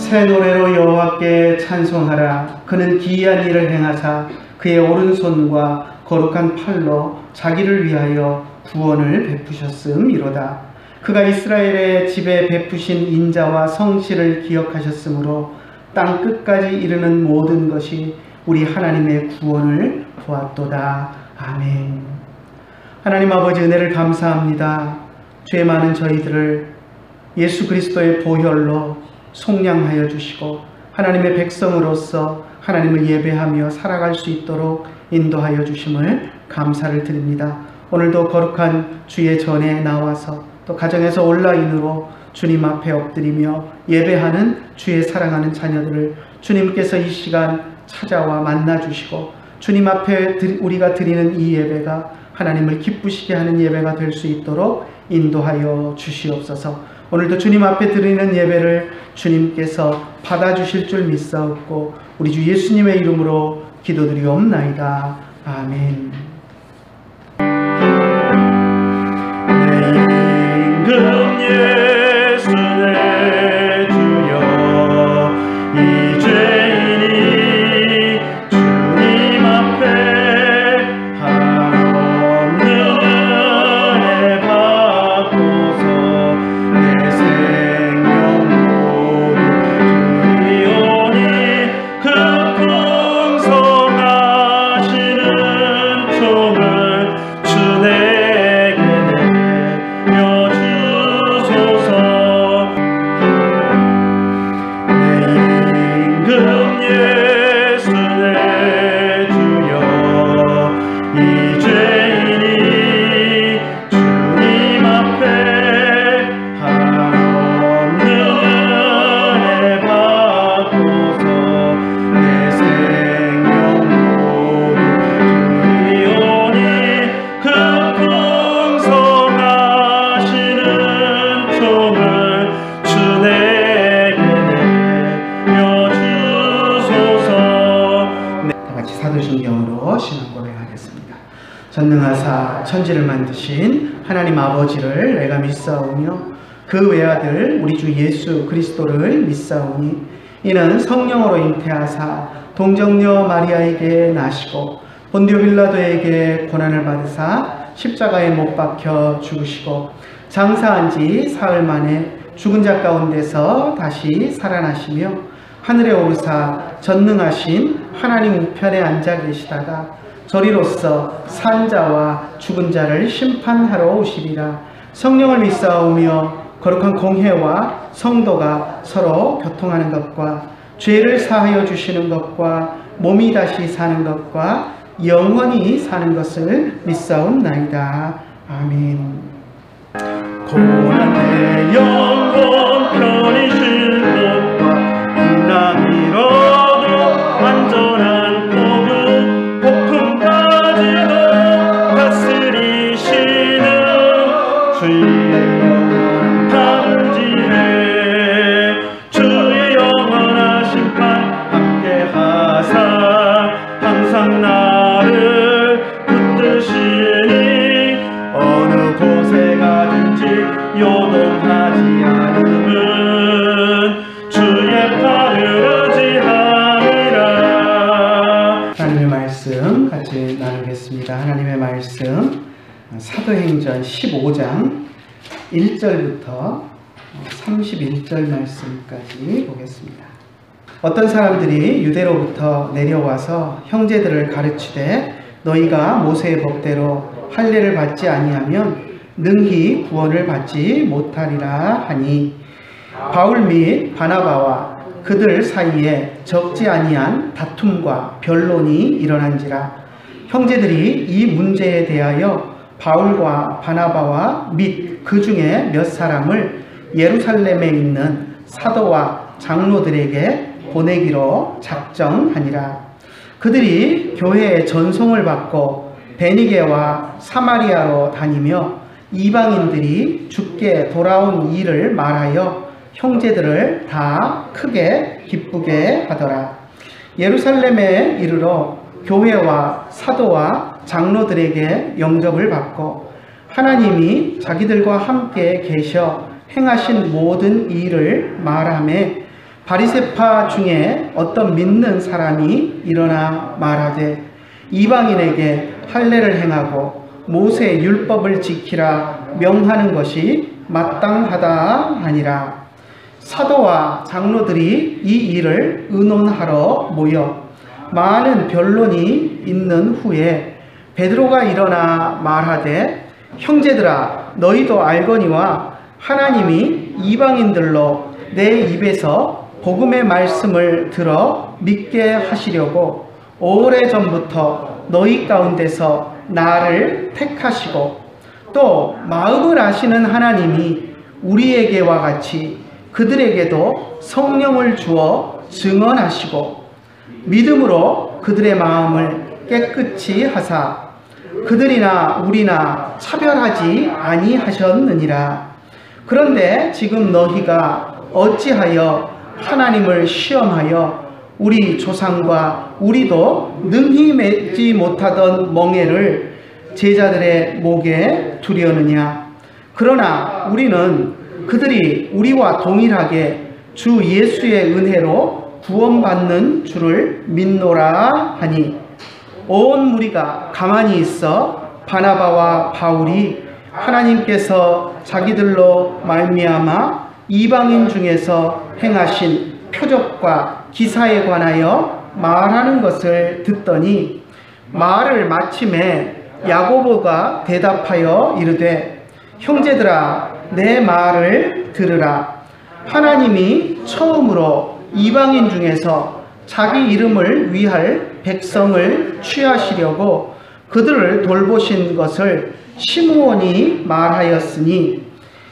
새 노래로 여호와께 찬송하라. 그는 기이한 일을 행하사 그의 오른손과 거룩한 팔로 자기를 위하여 구원을 베푸셨음이로다. 그가 이스라엘의 집에 베푸신 인자와 성실을 기억하셨으므로 땅 끝까지 이르는 모든 것이 우리 하나님의 구원을 보았도다. 아멘. 하나님 아버지, 은혜를 감사합니다. 죄 많은 저희들을 예수 그리스도의 보혈로 속량하여 주시고 하나님의 백성으로서 하나님을 예배하며 살아갈 수 있도록 인도하여 주심을 감사를 드립니다. 오늘도 거룩한 주의 전에 나와서 또 가정에서 온라인으로 주님 앞에 엎드리며 예배하는 주의 사랑하는 자녀들을 주님께서 이 시간 찾아와 만나 주시고 주님 앞에 우리가 드리는 이 예배가 하나님을 기쁘시게 하는 예배가 될 수 있도록 인도하여 주시옵소서. 오늘도 주님 앞에 드리는 예배를 주님께서 받아주실 줄 믿사옵고 우리 주 예수님의 이름으로 기도드리옵나이다. 아멘. 내 임금 예수 내 주여, 이 죄인이 주님 앞에 한없는 은혜 받고서 내 생명 모두 드리오니 그 풍성하시는 총을 주 내게 내려 주소서. 내 임금 예수 내 주여, 이 죄인이 주님 앞에 한없는 은혜 받고서 내 생명 모두 드리오니 그 풍성하시는 총을 주 내게 내려 주소서. 다 같이 사도신경으로 신앙 고백하겠습니다. 전능하사 천지를 만드신 하나님 아버지를 내가 믿사오며 그 외아들 우리 주 예수 그리스도를 믿사오니 이는 성령으로 잉태하사 동정녀 마리아에게 나시고 본디오 빌라도에게 고난을 받으사 십자가에 못 박혀 죽으시고 장사한 지 사흘 만에 죽은 자 가운데서 다시 살아나시며 하늘에 오르사 전능하신 하나님 우편에 앉아 계시다가 저리로서 산 자와 죽은 자를 심판하러 오시리라. 성령을 믿사오며 거룩한 공회와 성도가 서로 교통하는 것과 죄를 사하여 주시는 것과 몸이 다시 사는 것과 영원히 사는 것을 믿사옵나이다. 아멘. 고난의 영원 편히 쉴 곳과 풍랑 이뤄도 완전한 복음 폭풍까지도 다스리시는 주의 영원한 판지에 주의 영원한 심판 함께 하사 항상 나를 붙드시니 어느 곳에 가든지 요동하지 않음은 주의 팔을 의지함이라. 하나님의 말씀 같이 나누겠습니다. 하나님의 말씀 사도행전 15장 1절부터 31절 말씀까지 보겠습니다. 어떤 사람들이 유대로부터 내려와서 형제들을 가르치되 너희가 모세의 법대로 할례를 받지 아니하면 능히 구원을 받지 못하리라 하니 바울 및 바나바와 그들 사이에 적지 아니한 다툼과 변론이 일어난지라. 형제들이 이 문제에 대하여 바울과 바나바와 및 그 중에 몇 사람을 예루살렘에 있는 사도와 장로들에게 보내기로 작정하니라. 그들이 교회의 전송을 받고 베니게와 사마리아로 다니며 이방인들이 주께 돌아온 일을 말하여 형제들을 다 크게 기쁘게 하더라. 예루살렘에 이르러 교회와 사도와 장로들에게 영접을 받고 하나님이 자기들과 함께 계셔 행하신 모든 일을 말하며 바리새파 중에 어떤 믿는 사람이 일어나 말하되 이방인에게 할례를 행하고 모세의 율법을 지키라 명하는 것이 마땅하다 하니라. 사도와 장로들이 이 일을 의논하러 모여 많은 변론이 있는 후에 베드로가 일어나 말하되 형제들아 너희도 알거니와 하나님이 이방인들로 내 입에서 복음의 말씀을 들어 믿게 하시려고 오래전부터 너희 가운데서 나를 택하시고 또 마음을 아시는 하나님이 우리에게와 같이 그들에게도 성령을 주어 증언하시고 믿음으로 그들의 마음을 깨끗이 하사 그들이나 우리나 차별하지 아니하셨느니라. 그런데 지금 너희가 어찌하여 하나님을 시험하여 우리 조상과 우리도 능히 맺지 못하던 멍에를 제자들의 목에 두려느냐. 그러나 우리는 그들이 우리와 동일하게 주 예수의 은혜로 구원받는 줄을 믿노라 하니 온 무리가 가만히 있어 바나바와 바울이 하나님께서 자기들로 말미암아 이방인 중에서 행하신 표적과 기사에 관하여 말하는 것을 듣더니 말을 마침에 야고보가 대답하여 이르되 형제들아 내 말을 들으라. 하나님이 처음으로 이방인 중에서 자기 이름을 위할 백성을 취하시려고 그들을 돌보신 것을 시므온이 말하였으니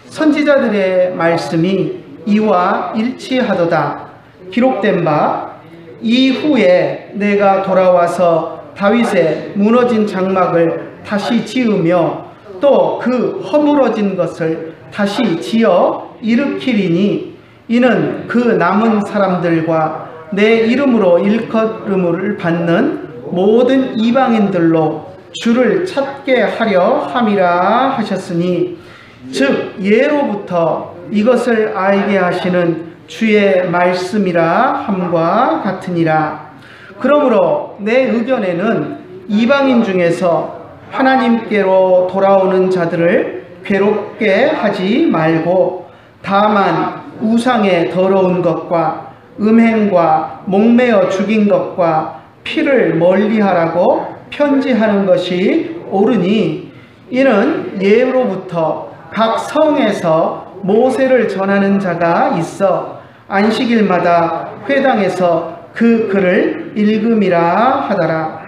선지자들의 말씀이 이와 일치하도다. 기록된 바 이후에 내가 돌아와서 다윗의 무너진 장막을 다시 지으며 또 그 허물어진 것을 다시 지어 일으키리니 이는 그 남은 사람들과 내 이름으로 일컬음을 받는 모든 이방인들로 주를 찾게 하려 함이라 하셨으니 즉 예로부터 이것을 알게 하시는 주의 말씀이라 함과 같으니라. 그러므로 내 의견에는 이방인 중에서 하나님께로 돌아오는 자들을 괴롭게 하지 말고 다만 우상의 더러운 것과 음행과 목매어 죽인 것과 피를 멀리하라고 편지하는 것이 옳으니 이는 예로부터 각 성에서 모세를 전하는 자가 있어 안식일마다 회당에서 그 글을 읽음이라 하더라.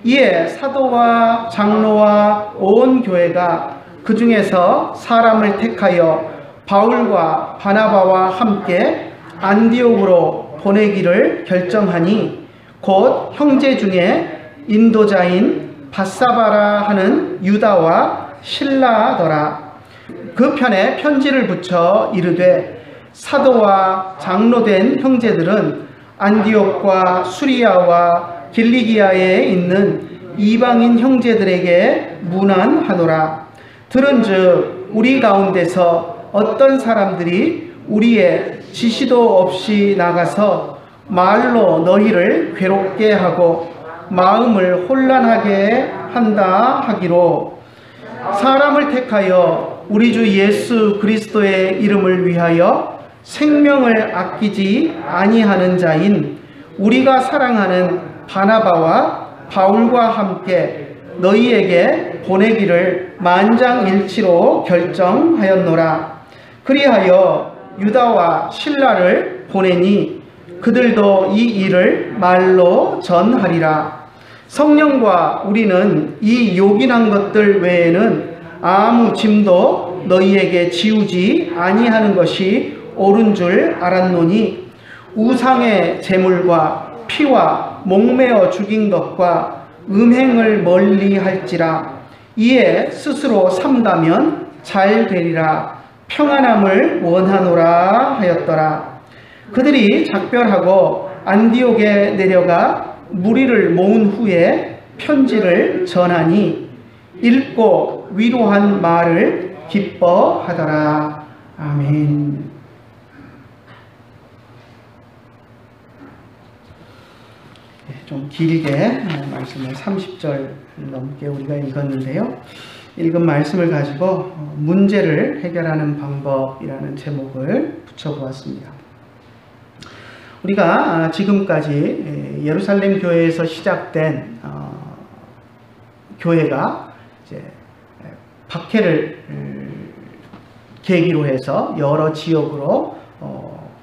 이에 사도와 장로와 온 교회가 그 중에서 사람을 택하여 바울과 바나바와 함께 안디옥으로 보내기를 결정하니 곧 형제 중에 인도자인 바사바라 하는 유다와 실라더라. 그 편에 편지를 붙여 이르되 사도와 장로된 형제들은 안디옥과 수리아와 길리기아에 있는 이방인 형제들에게 문안하노라. 들은즉 우리 가운데서 어떤 사람들이 우리의 지시도 없이 나가서 말로 너희를 괴롭게 하고 마음을 혼란하게 한다 하기로 사람을 택하여 우리 주 예수 그리스도의 이름을 위하여 생명을 아끼지 아니하는 자인 우리가 사랑하는 바나바와 바울과 함께 너희에게 보내기를 만장일치로 결정하였노라. 그리하여 유다와 실라를 보내니 그들도 이 일을 말로 전하리라. 성령과 우리는 이 요긴한 것들 외에는 아무 짐도 너희에게 지우지 아니하는 것이 옳은 줄 알았노니 우상의 제물과 피와 목매어 죽인 것과 음행을 멀리할지라. 이에 스스로 삼다면 잘 되리라. 평안함을 원하노라 하였더라. 그들이 작별하고 안디옥에 내려가 무리를 모은 후에 편지를 전하니 읽고 위로한 말을 기뻐하더라. 아멘. 좀 길게 말씀을 30절 넘게 우리가 읽었는데요. 읽은 말씀을 가지고 문제를 해결하는 방법이라는 제목을 붙여보았습니다. 우리가 지금까지 예루살렘 교회에서 시작된 교회가 이제 박해를 계기로 해서 여러 지역으로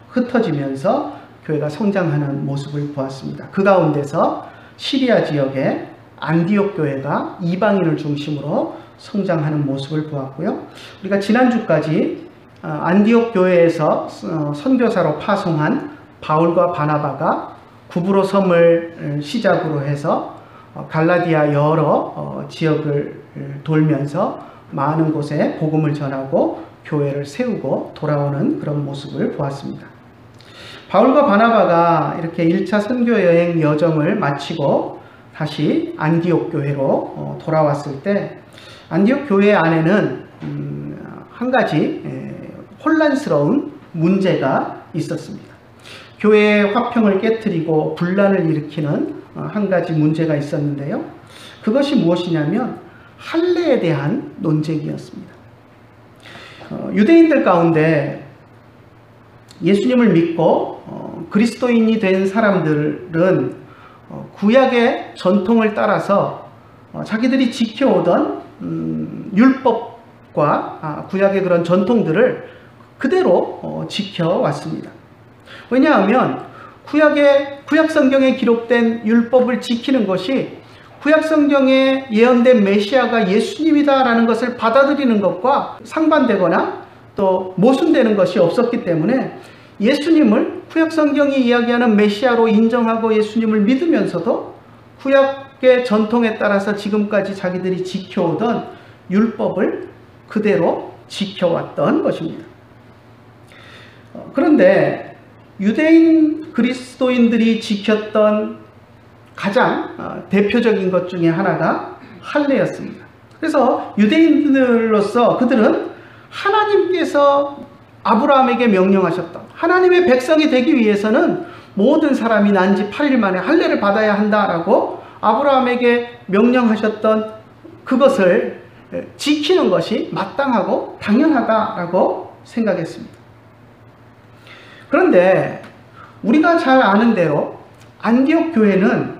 흩어지면서 교회가 성장하는 모습을 보았습니다. 그 가운데서 시리아 지역의 안디옥 교회가 이방인을 중심으로 성장하는 모습을 보았고요. 우리가 지난주까지 안디옥 교회에서 선교사로 파송한 바울과 바나바가 구브로 섬을 시작으로 해서 갈라디아 여러 지역을 돌면서 많은 곳에 복음을 전하고 교회를 세우고 돌아오는 그런 모습을 보았습니다. 바울과 바나바가 이렇게 1차 선교 여행 여정을 마치고 다시 안디옥 교회로 돌아왔을 때 안디옥 교회 안에는 한 가지 혼란스러운 문제가 있었습니다. 교회의 화평을 깨트리고 분란을 일으키는 한 가지 문제가 있었는데요. 그것이 무엇이냐면 할례에 대한 논쟁이었습니다. 유대인들 가운데 예수님을 믿고 그리스도인이 된 사람들은 구약의 전통을 따라서 자기들이 지켜오던 율법과 구약의 그런 전통들을 그대로 지켜왔습니다. 왜냐하면 구약 성경에 기록된 율법을 지키는 것이 구약 성경에 예언된 메시아가 예수님이다라는 것을 받아들이는 것과 상반되거나 또 모순되는 것이 없었기 때문에 예수님을 구약 성경이 이야기하는 메시아로 인정하고 예수님을 믿으면서도 구약의 전통에 따라서 지금까지 자기들이 지켜오던 율법을 그대로 지켜왔던 것입니다. 그런데 유대인 그리스도인들이 지켰던 가장 대표적인 것 중에 하나가 할례였습니다. 그래서 유대인들로서 그들은 하나님께서 아브라함에게 명령하셨던 하나님의 백성이 되기 위해서는 모든 사람이 난 지 8일 만에 할례를 받아야 한다라고 아브라함에게 명령하셨던 그것을 지키는 것이 마땅하고 당연하다라고 생각했습니다. 그런데 우리가 잘 아는 대로 안디옥 교회는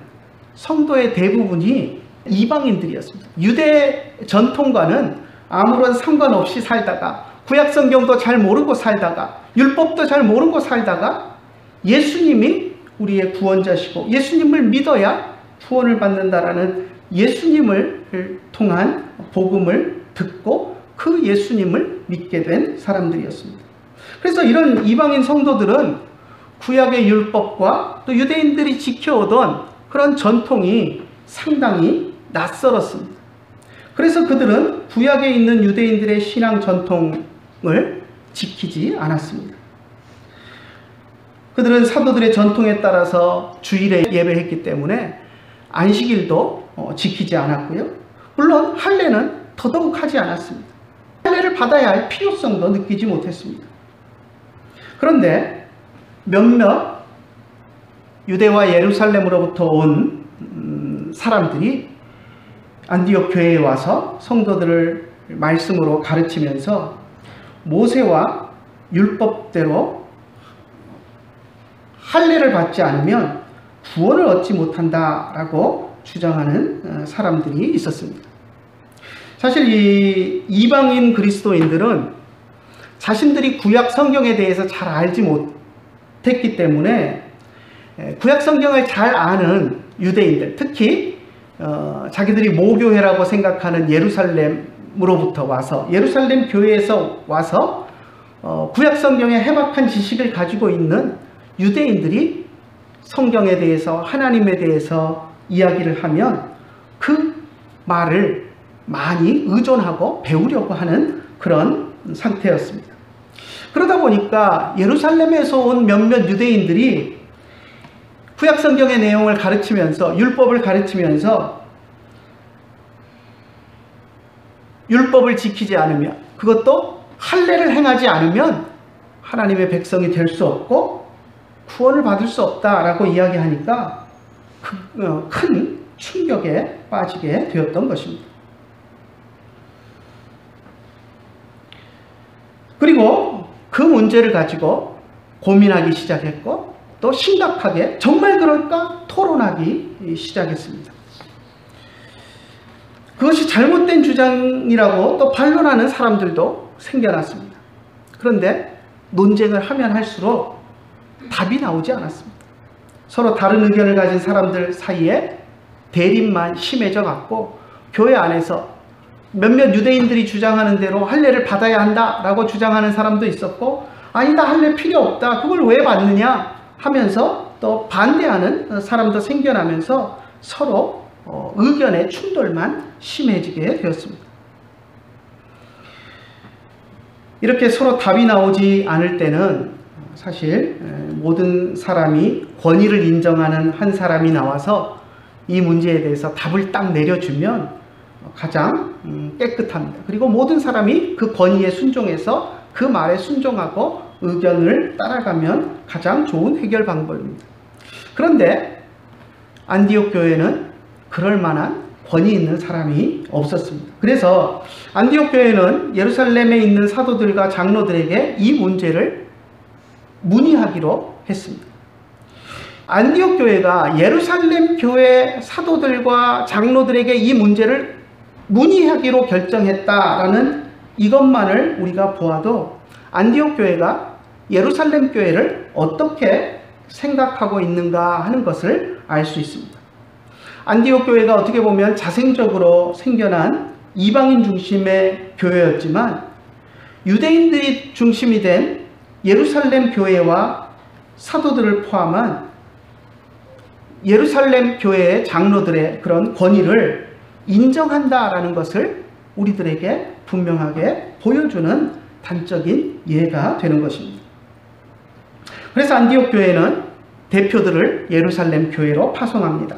성도의 대부분이 이방인들이었습니다. 유대 전통과는 아무런 상관없이 살다가 구약 성경도 잘 모르고 살다가 율법도 잘 모르고 살다가 예수님이 우리의 구원자시고 예수님을 믿어야 구원을 받는다라는 예수님을 통한 복음을 듣고 그 예수님을 믿게 된 사람들이었습니다. 그래서 이런 이방인 성도들은 구약의 율법과 또 유대인들이 지켜오던 그런 전통이 상당히 낯설었습니다. 그래서 그들은 구약에 있는 유대인들의 신앙 전통을 지키지 않았습니다. 그들은 사도들의 전통에 따라서 주일에 예배했기 때문에 안식일도 지키지 않았고요. 물론 할례는 더더욱 하지 않았습니다. 할례를 받아야 할 필요성도 느끼지 못했습니다. 그런데 몇몇 유대와 예루살렘으로부터 온 사람들이 안디옥 교회에 와서 성도들을 말씀으로 가르치면서 모세와 율법대로 할례를 받지 않으면 구원을 얻지 못한다라고 주장하는 사람들이 있었습니다. 사실 이 이방인 그리스도인들은 자신들이 구약 성경에 대해서 잘 알지 못했기 때문에 구약 성경을 잘 아는 유대인들, 특히 자기들이 모교회라고 생각하는 예루살렘으로부터 와서 예루살렘 교회에서 와서 구약 성경의 해박한 지식을 가지고 있는 유대인들이 성경에 대해서 하나님에 대해서 이야기를 하면 그 말을 많이 의존하고 배우려고 하는 그런 상태였습니다. 그러다 보니까 예루살렘에서 온 몇몇 유대인들이 구약 성경의 내용을 가르치면서 율법을 가르치면서 율법을 지키지 않으면 그것도 할례를 행하지 않으면 하나님의 백성이 될 수 없고 구원을 받을 수 없다라고 이야기하니까 큰 충격에 빠지게 되었던 것입니다. 그리고 그 문제를 가지고 고민하기 시작했고 또 심각하게 정말 그럴까 토론하기 시작했습니다. 그것이 잘못된 주장이라고 또 반론하는 사람들도 생겨났습니다. 그런데 논쟁을 하면 할수록 답이 나오지 않았습니다. 서로 다른 의견을 가진 사람들 사이에 대립만 심해져 갔고 교회 안에서 몇몇 유대인들이 주장하는 대로 할례를 받아야 한다라고 주장하는 사람도 있었고 아니다 할례 필요 없다 그걸 왜 받느냐 하면서 또 반대하는 사람도 생겨나면서 서로 의견의 충돌만 심해지게 되었습니다. 이렇게 서로 답이 나오지 않을 때는 사실 모든 사람이 권위를 인정하는 한 사람이 나와서 이 문제에 대해서 답을 딱 내려주면 가장 깨끗합니다. 그리고 모든 사람이 그 권위에 순종해서 그 말에 순종하고 의견을 따라가면 가장 좋은 해결 방법입니다. 그런데 안디옥 교회는 그럴 만한 권위 있는 사람이 없었습니다. 그래서 안디옥 교회는 예루살렘에 있는 사도들과 장로들에게 이 문제를 문의하기로 했습니다. 안디옥 교회가 예루살렘 교회 사도들과 장로들에게 이 문제를 문의하기로 결정했다라는 이것만을 우리가 보아도 안디옥 교회가 예루살렘 교회를 어떻게 생각하고 있는가 하는 것을 알 수 있습니다. 안디옥 교회가 어떻게 보면 자생적으로 생겨난 이방인 중심의 교회였지만 유대인들이 중심이 된 예루살렘 교회와 사도들을 포함한 예루살렘 교회의 장로들의 그런 권위를 인정한다라는 것을 우리들에게 분명하게 보여주는 단적인 예가 되는 것입니다. 그래서 안디옥 교회는 대표들을 예루살렘 교회로 파송합니다.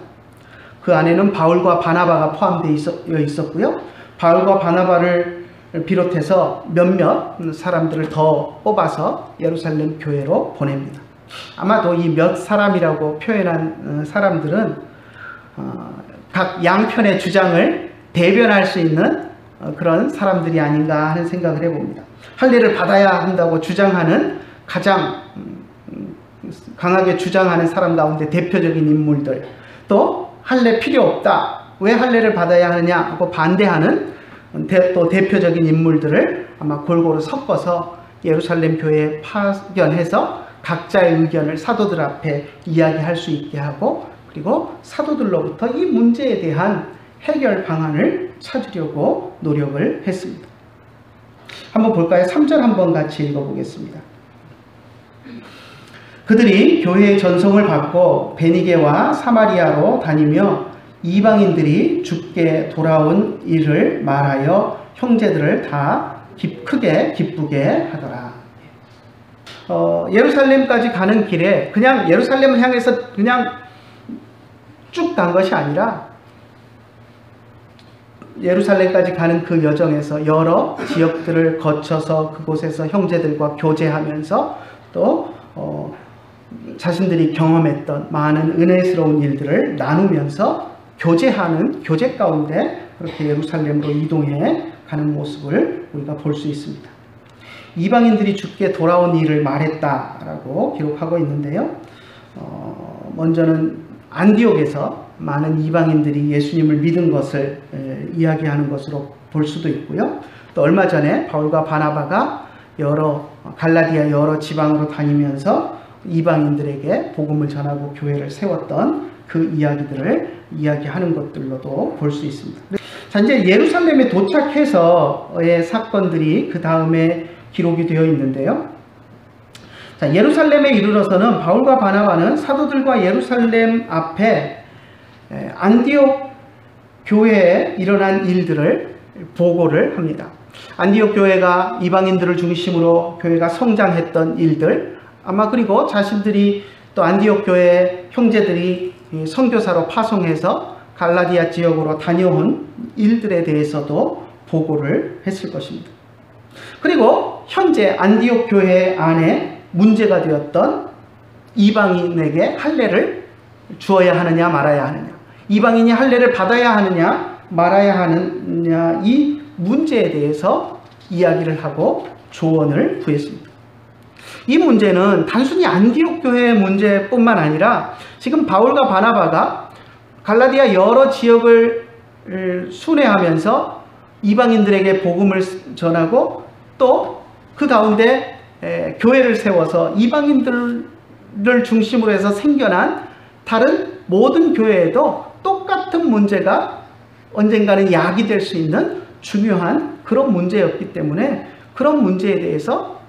그 안에는 바울과 바나바가 포함되어 있었고요. 바울과 바나바를 비롯해서 몇몇 사람들을 더 뽑아서 예루살렘 교회로 보냅니다. 아마도 이 몇 사람이라고 표현한 사람들은 각 양편의 주장을 대변할 수 있는 그런 사람들이 아닌가 하는 생각을 해봅니다. 할례를 받아야 한다고 주장하는 가장 강하게 주장하는 사람 가운데 대표적인 인물들, 또 할례 필요 없다, 왜 할례를 받아야 하느냐 하고 반대하는 또 대표적인 인물들을 아마 골고루 섞어서 예루살렘 교회에 파견해서 각자의 의견을 사도들 앞에 이야기할 수 있게 하고, 그리고 사도들로부터 이 문제에 대한 해결 방안을 찾으려고 노력을 했습니다. 한번 볼까요? 3절 한번 같이 읽어보겠습니다. 그들이 교회의 전송을 받고 베니게와 사마리아로 다니며 이방인들이 죽게 돌아온 일을 말하여 형제들을 다 크게 기쁘게 하더라. 예루살렘까지 가는 길에 그냥 예루살렘을 향해서 그냥 쭉 간 것이 아니라 예루살렘까지 가는 그 여정에서 여러 지역들을 거쳐서 그곳에서 형제들과 교제하면서 또 자신들이 경험했던 많은 은혜스러운 일들을 나누면서 교제하는 교제 가운데 그렇게 예루살렘으로 이동해 가는 모습을 우리가 볼 수 있습니다. 이방인들이 죽게 돌아온 일을 말했다라고 기록하고 있는데요. 먼저는 안디옥에서 많은 이방인들이 예수님을 믿은 것을 이야기하는 것으로 볼 수도 있고요. 또 얼마 전에 바울과 바나바가 갈라디아 여러 지방으로 다니면서 이방인들에게 복음을 전하고 교회를 세웠던 그 이야기들을 이야기하는 것들로도 볼 수 있습니다. 자, 이제 예루살렘에 도착해서의 사건들이 그 다음에 기록이 되어 있는데요. 자, 예루살렘에 이르러서는 바울과 바나바는 사도들과 예루살렘 앞에 안디옥 교회에 일어난 일들을 보고를 합니다. 안디옥 교회가 이방인들을 중심으로 교회가 성장했던 일들, 아마 그리고 자신들이 또 안디옥 교회 형제들이 선교사로 파송해서 갈라디아 지역으로 다녀온 일들에 대해서도 보고를 했을 것입니다. 그리고 현재 안디옥 교회 안에 문제가 되었던 이방인에게 할례를 주어야 하느냐 말아야 하느냐, 이방인이 할례를 받아야 하느냐 말아야 하느냐, 이 문제에 대해서 이야기를 하고 조언을 구했습니다. 이 문제는 단순히 안디옥 교회의 문제뿐만 아니라 지금 바울과 바나바가 갈라디아 여러 지역을 순회하면서 이방인들에게 복음을 전하고 또 그 가운데 교회를 세워서 이방인들을 중심으로 해서 생겨난 다른 모든 교회에도 똑같은 문제가 언젠가는 야기될 수 있는 중요한 그런 문제였기 때문에 그런 문제에 대해서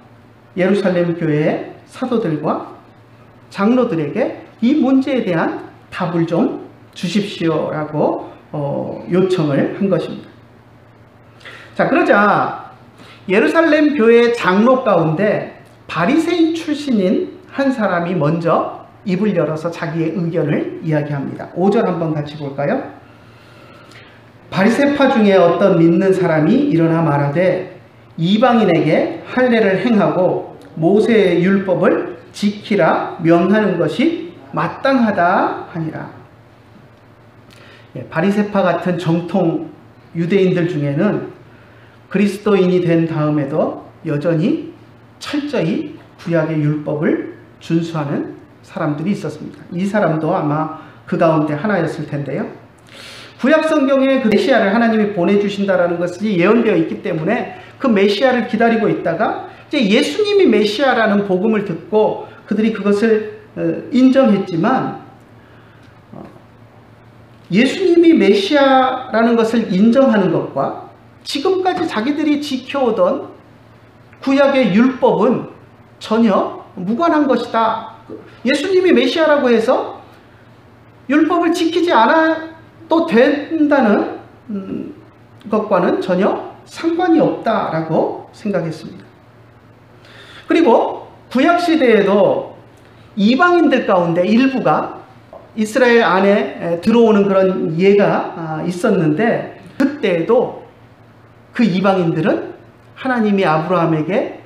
예루살렘 교회의 사도들과 장로들에게 이 문제에 대한 답을 좀 주십시오라고 요청을 한 것입니다. 자, 그러자 예루살렘 교회 장로 가운데 바리새인 출신인 한 사람이 먼저 입을 열어서 자기의 의견을 이야기합니다. 5절 한번 같이 볼까요? 바리새파 중에 어떤 믿는 사람이 일어나 말하되 이방인에게 할례를 행하고 모세의 율법을 지키라 명하는 것이 마땅하다 하니라. 바리새파 같은 정통 유대인들 중에는 그리스도인이 된 다음에도 여전히 철저히 구약의 율법을 준수하는 사람들이 있었습니다. 이 사람도 아마 그 가운데 하나였을 텐데요. 구약 성경에 그 메시아를 하나님이 보내주신다라는 것이 예언되어 있기 때문에 그 메시아를 기다리고 있다가 이제 예수님이 메시아라는 복음을 듣고 그들이 그것을 인정했지만, 예수님이 메시아라는 것을 인정하는 것과 지금까지 자기들이 지켜오던 구약의 율법은 전혀 무관한 것이다. 예수님이 메시아라고 해서 율법을 지키지 않아도 된다는 것과는 전혀 상관이 없다라고 생각했습니다. 그리고 구약시대에도 이방인들 가운데 일부가 이스라엘 안에 들어오는 그런 예가 있었는데, 그때에도 그 이방인들은 하나님이 아브라함에게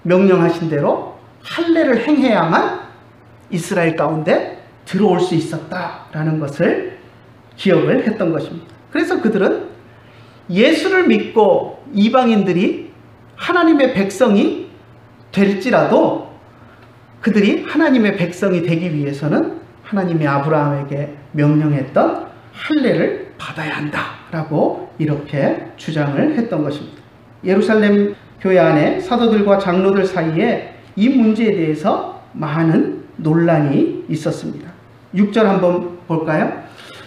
명령하신 대로 할례를 행해야만 이스라엘 가운데 들어올 수 있었다라는 것을 기억을 했던 것입니다. 그래서 그들은 예수를 믿고 이방인들이 하나님의 백성이 될지라도 그들이 하나님의 백성이 되기 위해서는 하나님이 아브라함에게 명령했던 할례를 받아야 한다라고 이렇게 주장을 했던 것입니다. 예루살렘 교회 안에 사도들과 장로들 사이에 이 문제에 대해서 많은 논란이 있었습니다. 6절 한번 볼까요?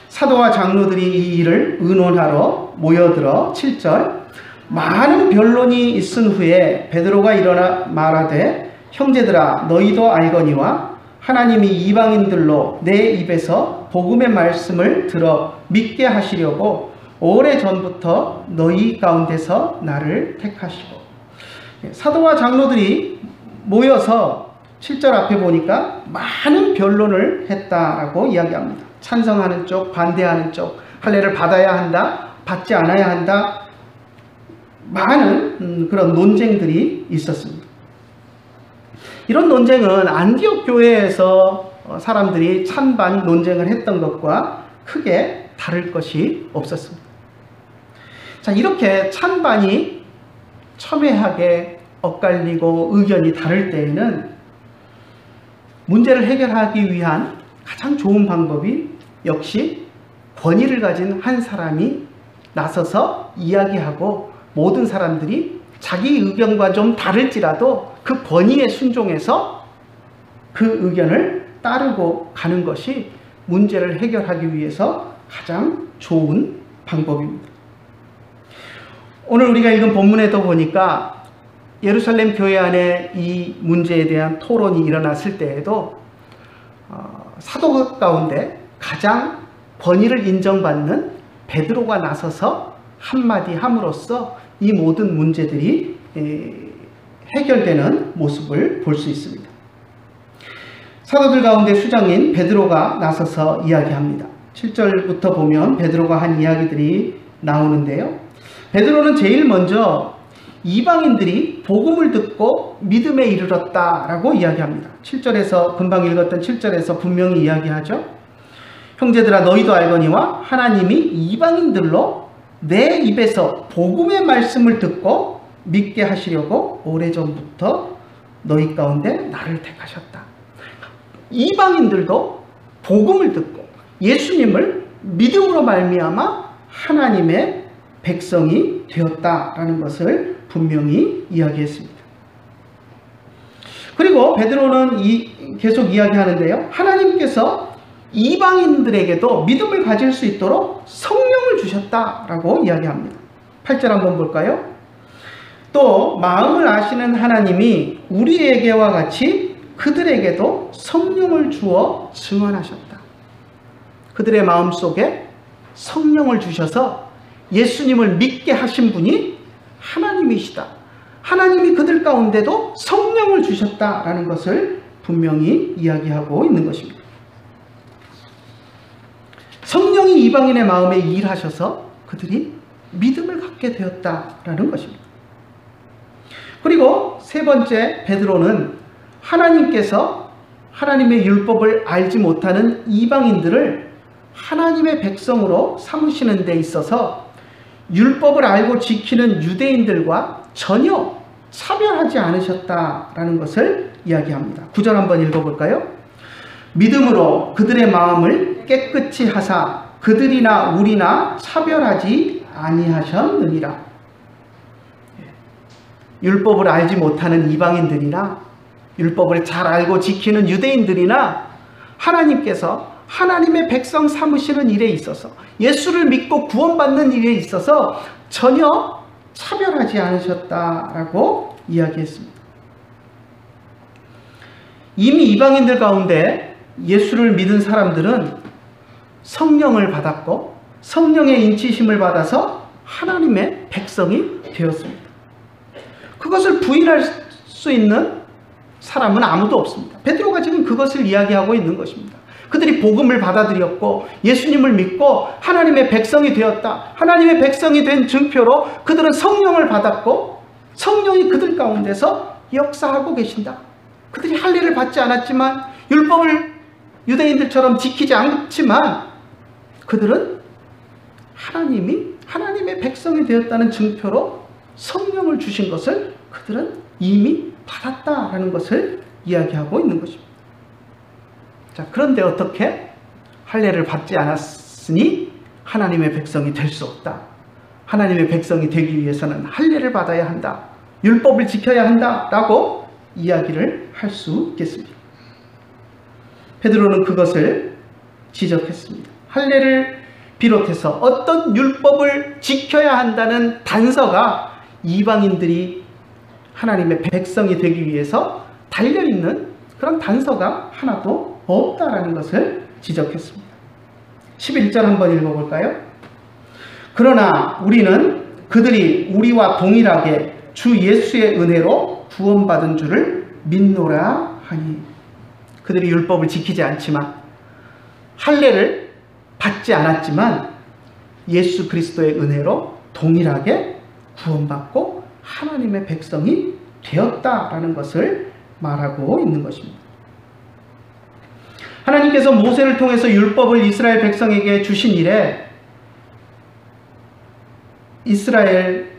사도와 장로들이 이 일을 의논하러 모여들어 7절 많은 변론이 있은 후에 베드로가 일어나 말하되 형제들아 너희도 알거니와 하나님이 이방인들로 내 입에서 복음의 말씀을 들어 믿게 하시려고 오래전부터 너희 가운데서 나를 택하시고. 사도와 장로들이 모여서 7절 앞에 보니까 많은 변론을 했다라고 이야기합니다. 찬성하는 쪽, 반대하는 쪽, 할례를 받아야 한다, 받지 않아야 한다, 많은 그런 논쟁들이 있었습니다. 이런 논쟁은 안디옥 교회에서 사람들이 찬반 논쟁을 했던 것과 크게 다를 것이 없었습니다. 자, 이렇게 찬반이 첨예하게 엇갈리고 의견이 다를 때에는 문제를 해결하기 위한 가장 좋은 방법이 역시 권위를 가진 한 사람이 나서서 이야기하고 모든 사람들이 자기 의견과 좀 다를지라도 그 권위에 순종해서 그 의견을 따르고 가는 것이 문제를 해결하기 위해서 가장 좋은 방법입니다. 오늘 우리가 읽은 본문에도 보니까 예루살렘 교회 안에 이 문제에 대한 토론이 일어났을 때에도 사도 가운데 가장 권위를 인정받는 베드로가 나서서 한마디 함으로써 이 모든 문제들이 해결되는 모습을 볼 수 있습니다. 사도들 가운데 수장인 베드로가 나서서 이야기합니다. 7절부터 보면 베드로가 한 이야기들이 나오는데요. 베드로는 제일 먼저 이방인들이 복음을 듣고 믿음에 이르렀다라고 이야기합니다. 7절에서 금방 읽었던 7절에서 분명히 이야기하죠. 형제들아 너희도 알거니와 하나님이 이방인들로 내 입에서 복음의 말씀을 듣고 믿게 하시려고 오래전부터 너희 가운데 나를 택하셨다. 이방인들도 복음을 듣고 예수님을 믿음으로 말미암아 하나님의 백성이 되었다라는 것을 분명히 이야기했습니다. 그리고 베드로는 계속 이야기하는데요. 하나님께서 이방인들에게도 믿음을 가질 수 있도록 성령을 주셨다라고 이야기합니다. 8절 한번 볼까요? 또 마음을 아시는 하나님이 우리에게와 같이 그들에게도 성령을 주어 증언하셨다. 그들의 마음속에 성령을 주셔서 예수님을 믿게 하신 분이 하나님이시다. 하나님이 그들 가운데도 성령을 주셨다라는 것을 분명히 이야기하고 있는 것입니다. 성령이 이방인의 마음에 일하셔서 그들이 믿음을 갖게 되었다라는 것입니다. 그리고 세 번째 베드로는 하나님께서 하나님의 율법을 알지 못하는 이방인들을 하나님의 백성으로 삼으시는 데 있어서 율법을 알고 지키는 유대인들과 전혀 차별하지 않으셨다라는 것을 이야기합니다. 9절 한번 읽어볼까요? 믿음으로 그들의 마음을 깨끗이 하사 그들이나 우리나 차별하지 아니하셨느니라. 율법을 알지 못하는 이방인들이나 율법을 잘 알고 지키는 유대인들이나 하나님께서 하나님의 백성 삼으시는 일에 있어서 예수를 믿고 구원받는 일에 있어서 전혀 차별하지 않으셨다라고 이야기했습니다. 이미 이방인들 가운데 예수를 믿은 사람들은 성령을 받았고 성령의 인치심을 받아서 하나님의 백성이 되었습니다. 그것을 부인할 수 있는 사람은 아무도 없습니다. 베드로가 지금 그것을 이야기하고 있는 것입니다. 그들이 복음을 받아들였고 예수님을 믿고 하나님의 백성이 되었다. 하나님의 백성이 된 증표로 그들은 성령을 받았고 성령이 그들 가운데서 역사하고 계신다. 그들이 할례를 받지 않았지만 율법을 유대인들처럼 지키지 않지만 그들은 하나님이 하나님의 백성이 되었다는 증표로 성령을 주신 것을 그들은 이미 받았다라는 것을 이야기하고 있는 것입니다. 자, 그런데 어떻게 할례를 받지 않았으니 하나님의 백성이 될 수 없다. 하나님의 백성이 되기 위해서는 할례를 받아야 한다. 율법을 지켜야 한다라고 이야기를 할 수 있겠습니다. 베드로는 그것을 지적했습니다. 할례를 비롯해서 어떤 율법을 지켜야 한다는 단서가 이방인들이 하나님의 백성이 되기 위해서 달려있는 그런 단서가 하나도 없다라는 것을 지적했습니다. 11절 한번 읽어볼까요? 그러나 우리는 그들이 우리와 동일하게 주 예수의 은혜로 구원받은 줄을 믿노라 하니. 그들이 율법을 지키지 않지만 할례를 받지 않았지만 예수 그리스도의 은혜로 동일하게 구원받고 하나님의 백성이 되었다라는 것을 말하고 있는 것입니다. 하나님께서 모세를 통해서 율법을 이스라엘 백성에게 주신 이래 이스라엘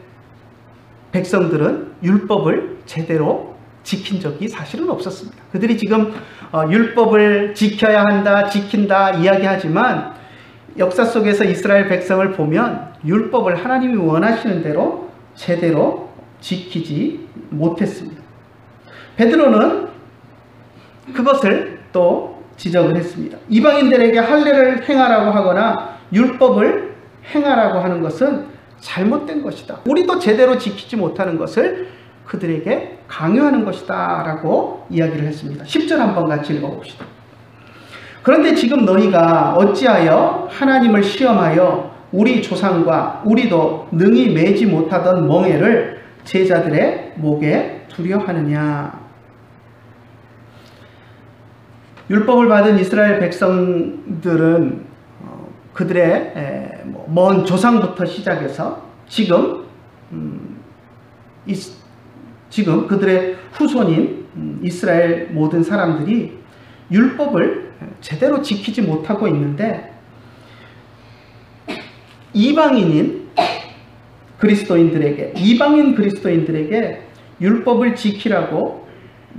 백성들은 율법을 제대로 지킨 적이 사실은 없었습니다. 그들이 지금 율법을 지켜야 한다, 지킨다 이야기하지만 역사 속에서 이스라엘 백성을 보면 율법을 하나님이 원하시는 대로 제대로 지키지 못했습니다. 베드로는 그것을 또 지적을 했습니다. 이방인들에게 할례를 행하라고 하거나 율법을 행하라고 하는 것은 잘못된 것이다. 우리도 제대로 지키지 못하는 것을 그들에게 강요하는 것이다 라고 이야기를 했습니다. 10절 한번 같이 읽어봅시다. 그런데 지금 너희가 어찌하여 하나님을 시험하여 우리 조상과 우리도 능히 매지 못하던 멍에를 제자들의 목에 두려 하느냐. 율법을 받은 이스라엘 백성들은 그들의 먼 조상부터 시작해서 지금 지금 그들의 후손인 이스라엘 모든 사람들이 율법을 제대로 지키지 못하고 있는데, 이방인 그리스도인들에게 율법을 지키라고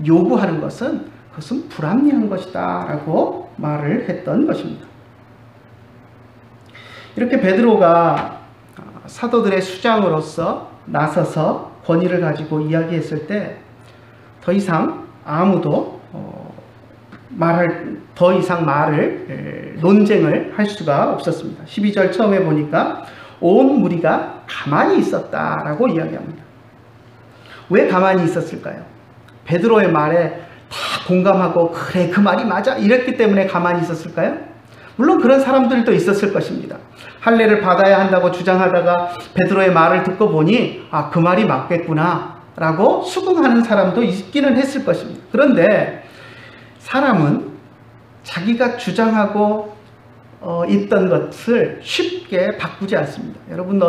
요구하는 것은 그것은 불합리한 것이다 라고 말을 했던 것입니다. 이렇게 베드로가 사도들의 수장으로서 나서서 권위를 가지고 이야기했을 때 더 이상 아무도 논쟁을 할 수가 없었습니다. 12절 처음에 보니까 온 무리가 가만히 있었다라고 이야기합니다. 왜 가만히 있었을까요? 베드로의 말에 다 공감하고 그래 그 말이 맞아 이랬기 때문에 가만히 있었을까요? 물론 그런 사람들도 있었을 것입니다. 할례를 받아야 한다고 주장하다가 베드로의 말을 듣고 보니 아, 그 말이 맞겠구나 라고 수긍하는 사람도 있기는 했을 것입니다. 그런데 사람은 자기가 주장하고 있던 것을 쉽게 바꾸지 않습니다. 여러분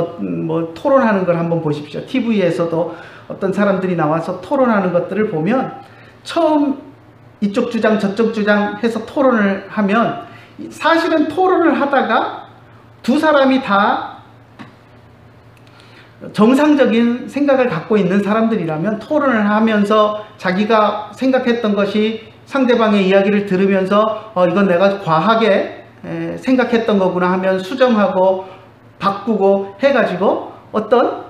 토론하는 걸 한번 보십시오. TV에서도 어떤 사람들이 나와서 토론하는 것들을 보면 처음 이쪽 주장 저쪽 주장 해서 토론을 하면 사실은 토론을 하다가 두 사람이 다 정상적인 생각을 갖고 있는 사람들이라면 토론을 하면서 자기가 생각했던 것이 상대방의 이야기를 들으면서 이건 내가 과하게 생각했던 거구나 하면 수정하고 바꾸고 해가지고 어떤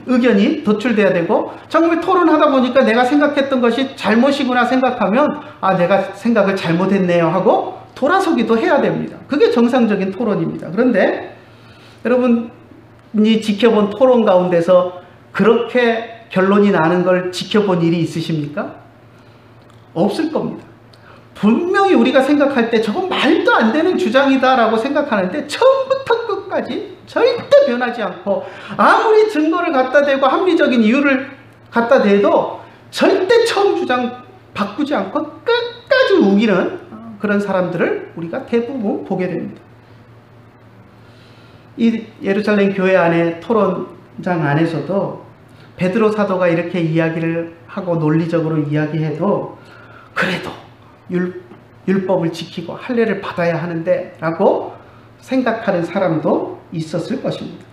의견이 도출돼야 되고, 정말 토론하다 보니까 내가 생각했던 것이 잘못이구나 생각하면 아, 내가 생각을 잘못했네요 하고 돌아서기도 해야 됩니다. 그게 정상적인 토론입니다. 그런데 여러분이 지켜본 토론 가운데서 그렇게 결론이 나는 걸 지켜본 일이 있으십니까? 없을 겁니다. 분명히 우리가 생각할 때 저건 말도 안 되는 주장이다 라고 생각하는데 처음부터 끝까지 절대 변하지 않고, 아무리 증거를 갖다 대고 합리적인 이유를 갖다 대도 절대 처음 주장 바꾸지 않고 끝까지 우기는 그런 사람들을 우리가 대부분 보게 됩니다. 이 예루살렘 교회 안에 토론장 안에서도 베드로 사도가 이렇게 이야기를 하고 논리적으로 이야기해도 그래도 율법을 지키고 할례를 받아야 하는데 라고 생각하는 사람도 있었을 것입니다.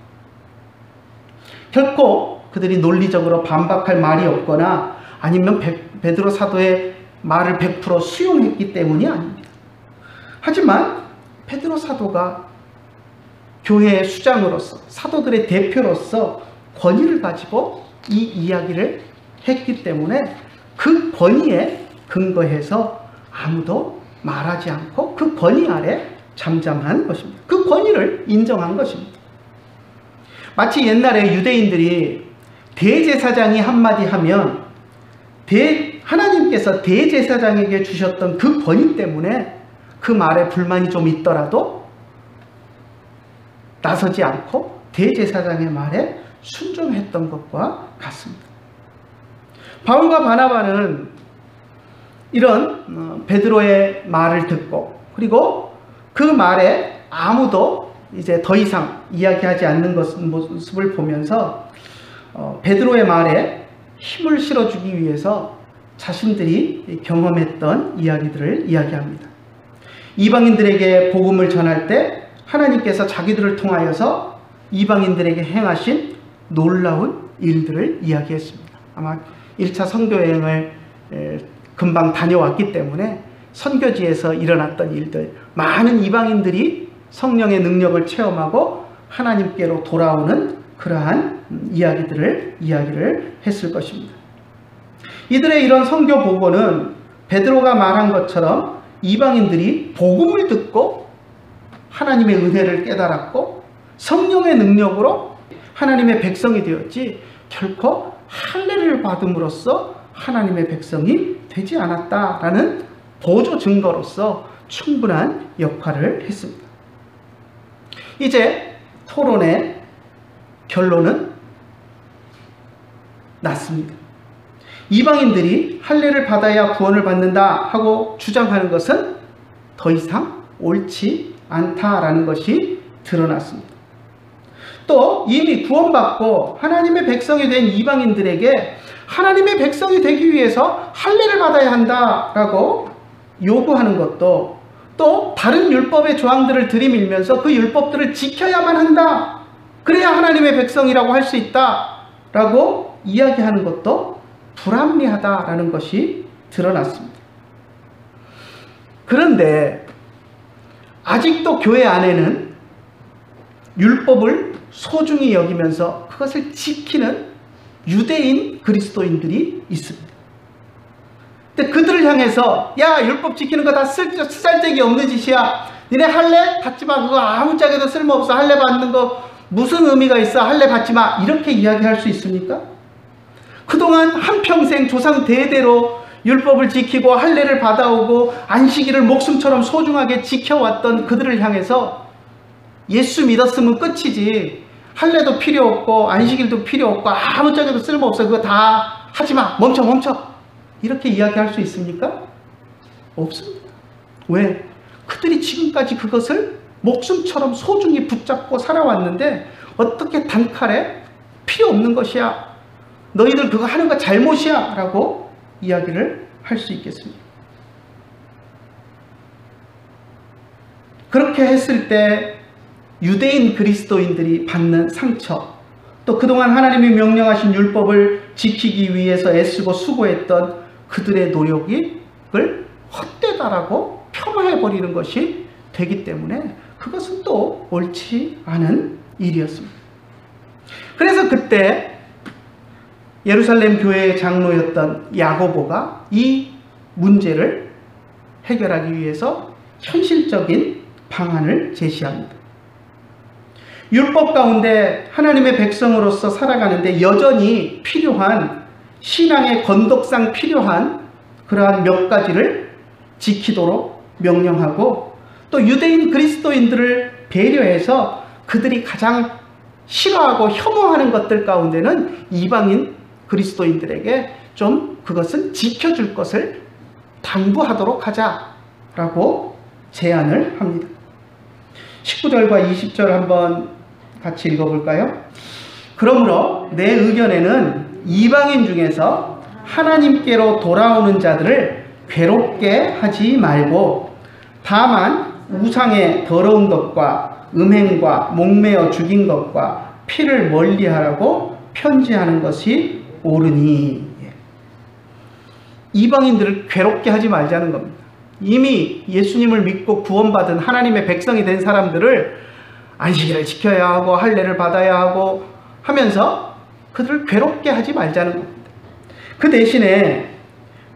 결코 그들이 논리적으로 반박할 말이 없거나 아니면 베드로 사도의 말을 100% 수용했기 때문이 아닙니다. 하지만 베드로 사도가 교회의 수장으로서 사도들의 대표로서 권위를 가지고 이 이야기를 했기 때문에 그 권위에 근거해서 아무도 말하지 않고 그 권위 아래 잠잠한 것입니다. 그 권위를 인정한 것입니다. 마치 옛날에 유대인들이 대제사장이 한마디 하면 하나님께서 대제사장에게 주셨던 그 권위 때문에 그 말에 불만이 좀 있더라도 나서지 않고 대제사장의 말에 순종했던 것과 같습니다. 바울과 바나바는 이런 베드로의 말을 듣고, 그리고 그 말에 아무도 이제 더 이상 이야기하지 않는 모습을 보면서 베드로의 말에 힘을 실어주기 위해서 자신들이 경험했던 이야기들을 이야기합니다. 이방인들에게 복음을 전할 때 하나님께서 자기들을 통하여서 이방인들에게 행하신 놀라운 일들을 이야기했습니다. 아마 1차 선교여행을 금방 다녀왔기 때문에 선교지에서 일어났던 일들, 많은 이방인들이 성령의 능력을 체험하고 하나님께로 돌아오는 그러한 이야기를 했을 것입니다. 이들의 이런 선교 보고는 베드로가 말한 것처럼 이방인들이 복음을 듣고 하나님의 은혜를 깨달았고 성령의 능력으로 하나님의 백성이 되었지, 결코 할례를 받음으로써 하나님의 백성이 되지 않았다라는 보조 증거로서 충분한 역할을 했습니다. 이제 토론의 결론은 났습니다. 이방인들이 할례를 받아야 구원을 받는다 하고 주장하는 것은 더 이상 옳지 않다라는 것이 드러났습니다. 또 이미 구원받고 하나님의 백성이 된 이방인들에게 하나님의 백성이 되기 위해서 할례를 받아야 한다라고 요구하는 것도, 또 다른 율법의 조항들을 들이밀면서 그 율법들을 지켜야만 한다, 그래야 하나님의 백성이라고 할 수 있다라고 이야기하는 것도 불합리하다라는 것이 드러났습니다. 그런데 아직도 교회 안에는 율법을 소중히 여기면서 그것을 지키는 유대인 그리스도인들이 있습니다. 근데 그들을 향해서 야, 율법 지키는 거 다 쓰잘데기 없는 짓이야, 니네 할례 받지 마, 그거 아무짝에도 쓸모없어, 할례 받는 거 무슨 의미가 있어, 할례 받지 마, 이렇게 이야기할 수 있습니까? 그동안 한평생 조상 대대로 율법을 지키고 할례를 받아오고 안식일을 목숨처럼 소중하게 지켜왔던 그들을 향해서 예수 믿었으면 끝이지, 할례도 필요 없고 안식일도 필요 없고 아무짝에도 쓸모없어, 그거 다 하지마, 멈춰, 이렇게 이야기할 수 있습니까? 없습니다. 왜? 그들이 지금까지 그것을 목숨처럼 소중히 붙잡고 살아왔는데 어떻게 단칼에 필요 없는 것이야, 너희들 그거 하는 거 잘못이야 라고 이야기를 할 수 있겠습니다. 그렇게 했을 때 유대인 그리스도인들이 받는 상처, 또 그동안 하나님이 명령하신 율법을 지키기 위해서 애쓰고 수고했던 그들의 노력을 헛되다라고 폄하해버리는 것이 되기 때문에 그것은 또 옳지 않은 일이었습니다. 그래서 그때 예루살렘 교회의 장로였던 야고보가 이 문제를 해결하기 위해서 현실적인 방안을 제시합니다. 율법 가운데 하나님의 백성으로서 살아가는데 여전히 필요한, 신앙의 건덕상 필요한 그러한 몇 가지를 지키도록 명령하고, 또 유대인 그리스도인들을 배려해서 그들이 가장 싫어하고 혐오하는 것들 가운데는 이방인 그리스도인들에게 좀 그것은 지켜줄 것을 당부하도록 하자라고 제안을 합니다. 19절과 20절 한번 같이 읽어볼까요? 그러므로 내 의견에는 이방인 중에서 하나님께로 돌아오는 자들을 괴롭게 하지 말고 다만 우상의 더러운 것과 음행과 목매어 죽인 것과 피를 멀리하라고 편지하는 것이 옳으니. 이방인들을 괴롭게 하지 말자는 겁니다. 이미 예수님을 믿고 구원받은 하나님의 백성이 된 사람들을 안식일을 지켜야 하고 할례를 받아야 하고 하면서 그들을 괴롭게 하지 말자는 겁니다. 그 대신에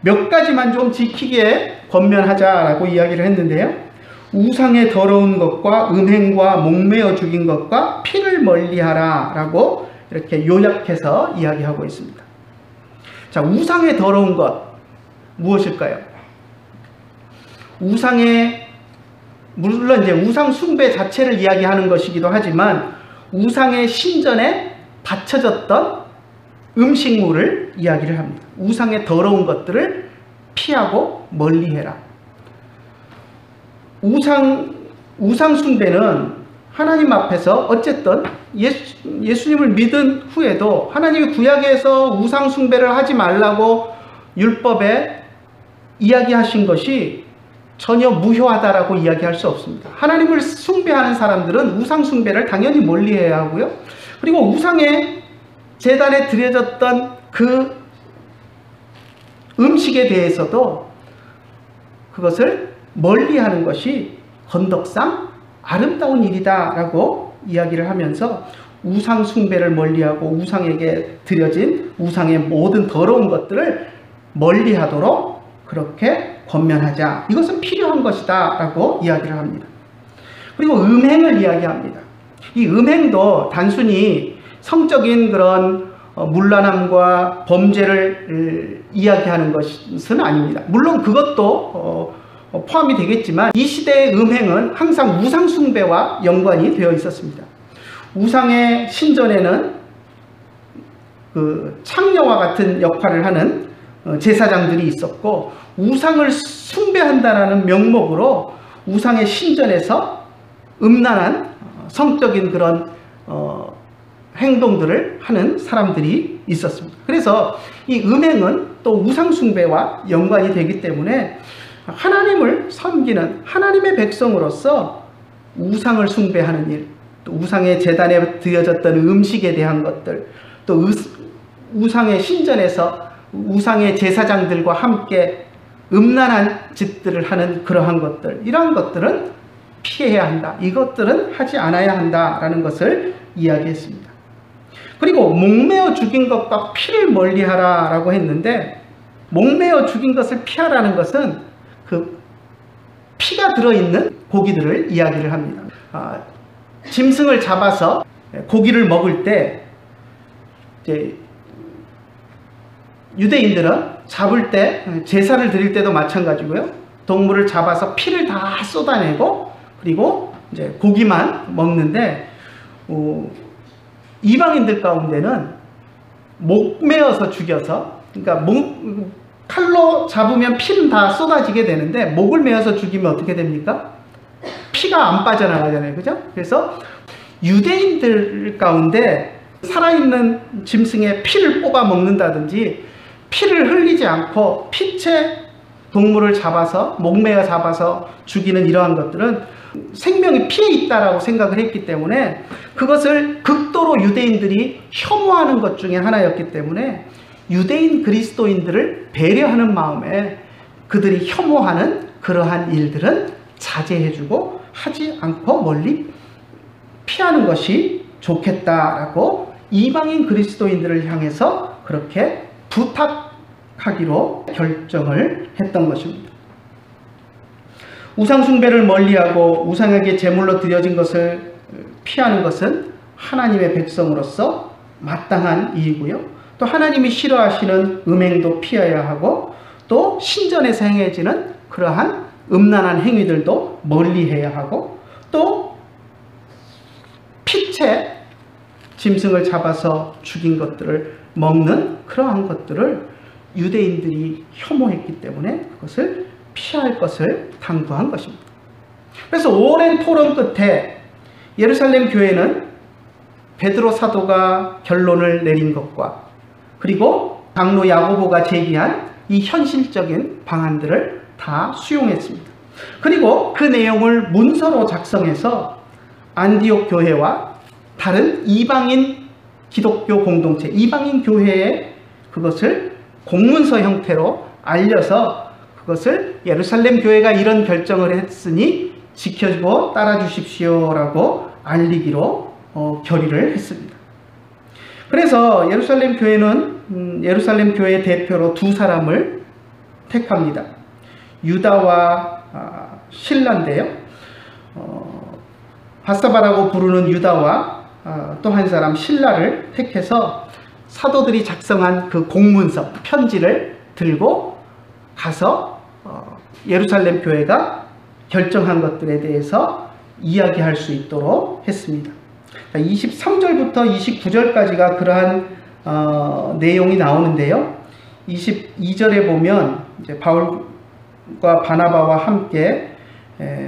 몇 가지만 좀 지키게 권면하자라고 이야기를 했는데요. 우상의 더러운 것과 음행과 목매어 죽인 것과 피를 멀리하라 라고 이렇게 요약해서 이야기하고 있습니다. 자, 우상의 더러운 것 무엇일까요? 물론 이제 우상 숭배 자체를 이야기하는 것이기도 하지만 우상의 신전에 바쳐졌던 음식물을 이야기를 합니다. 우상의 더러운 것들을 피하고 멀리해라. 우상 숭배는 하나님 앞에서 어쨌든 예수님을 믿은 후에도 하나님이 구약에서 우상 숭배를 하지 말라고 율법에 이야기하신 것이 전혀 무효하다라고 이야기할 수 없습니다. 하나님을 숭배하는 사람들은 우상 숭배를 당연히 멀리해야 하고요. 그리고 우상의 제단에 드려졌던 그 음식에 대해서도 그것을 멀리하는 것이 건덕상 아름다운 일이다라고 이야기를 하면서 우상 숭배를 멀리하고 우상에게 드려진 우상의 모든 더러운 것들을 멀리하도록 그렇게 권면하자. 이것은 필요한 것이다 라고 이야기를 합니다. 그리고 음행을 이야기합니다. 이 음행도 단순히 성적인 그런 문란함과 범죄를 이야기하는 것은 아닙니다. 물론 그것도 포함이 되겠지만 이 시대의 음행은 항상 우상 숭배와 연관이 되어 있었습니다. 우상의 신전에는 그 창녀와 같은 역할을 하는 제사장들이 있었고, 우상을 숭배한다라는 명목으로 우상의 신전에서 음란한 성적인 그런 행동들을 하는 사람들이 있었습니다. 그래서 이 음행은 또 우상숭배와 연관이 되기 때문에 하나님을 섬기는 하나님의 백성으로서 우상을 숭배하는 일, 또 우상의 제단에 드려졌던 음식에 대한 것들, 또 우상의 신전에서 우상의 제사장들과 함께 음란한 짓들을 하는 그러한 것들, 이러한 것들은 피해야 한다. 이것들은 하지 않아야 한다라는 것을 이야기했습니다. 그리고 목매어 죽인 것과 피를 멀리하라 라고 했는데, 목매어 죽인 것을 피하라는 것은 그 피가 들어있는 고기들을 이야기를 합니다. 짐승을 잡아서 고기를 먹을 때 이제 유대인들은 잡을 때, 제사를 드릴 때도 마찬가지고요, 동물을 잡아서 피를 다 쏟아내고 그리고 이제 고기만 먹는데, 이방인들 가운데는 목매어서 죽여서, 그러니까 칼로 잡으면 피는 다 쏟아지게 되는데 목을 매어서 죽이면 어떻게 됩니까? 피가 안 빠져나가잖아요. 그죠? 그래서 유대인들 가운데 살아있는 짐승의 피를 뽑아 먹는다든지, 피를 흘리지 않고 피채 동물을 잡아서 목매어 잡아서 죽이는 이러한 것들은 생명이 피에 있다라고 생각을 했기 때문에, 그것을 극도로 유대인들이 혐오하는 것 중에 하나였기 때문에 유대인 그리스도인들을 배려하는 마음에 그들이 혐오하는 그러한 일들은 자제해주고 하지 않고 멀리 피하는 것이 좋겠다라고 이방인 그리스도인들을 향해서 그렇게 부탁하기로 결정을 했던 것입니다. 우상숭배를 멀리하고 우상에게 제물로 드려진 것을 피하는 것은 하나님의 백성으로서 마땅한 일이고요. 또 하나님이 싫어하시는 음행도 피해야 하고, 또 신전에서 행해지는 그러한 음란한 행위들도 멀리해야 하고, 또 피채 짐승을 잡아서 죽인 것들을 먹는 그러한 것들을 유대인들이 혐오했기 때문에 그것을 피할 것을 당부한 것입니다. 그래서 오랜 토론 끝에 예루살렘 교회는 베드로 사도가 결론을 내린 것과, 그리고 장로 야고보가 제기한 이 현실적인 방안들을 다 수용했습니다. 그리고 그 내용을 문서로 작성해서 안디옥 교회와 다른 이방인 기독교 공동체, 이방인 교회에 그것을 공문서 형태로 알려서 그것을 예루살렘 교회가 이런 결정을 했으니 지켜주고 따라주십시오라고 알리기로 결의를 했습니다. 그래서 예루살렘 교회는 예루살렘 교회의 대표로 두 사람을 택합니다. 유다와 실라인데요. 바사바라고 부르는 유다와 또 한 사람 실라를 택해서 사도들이 작성한 그 공문서, 편지를 들고 가서 예루살렘 교회가 결정한 것들에 대해서 이야기할 수 있도록 했습니다. 23절부터 29절까지가 그러한 내용이 나오는데요. 22절에 보면 이제 바울과 바나바와 함께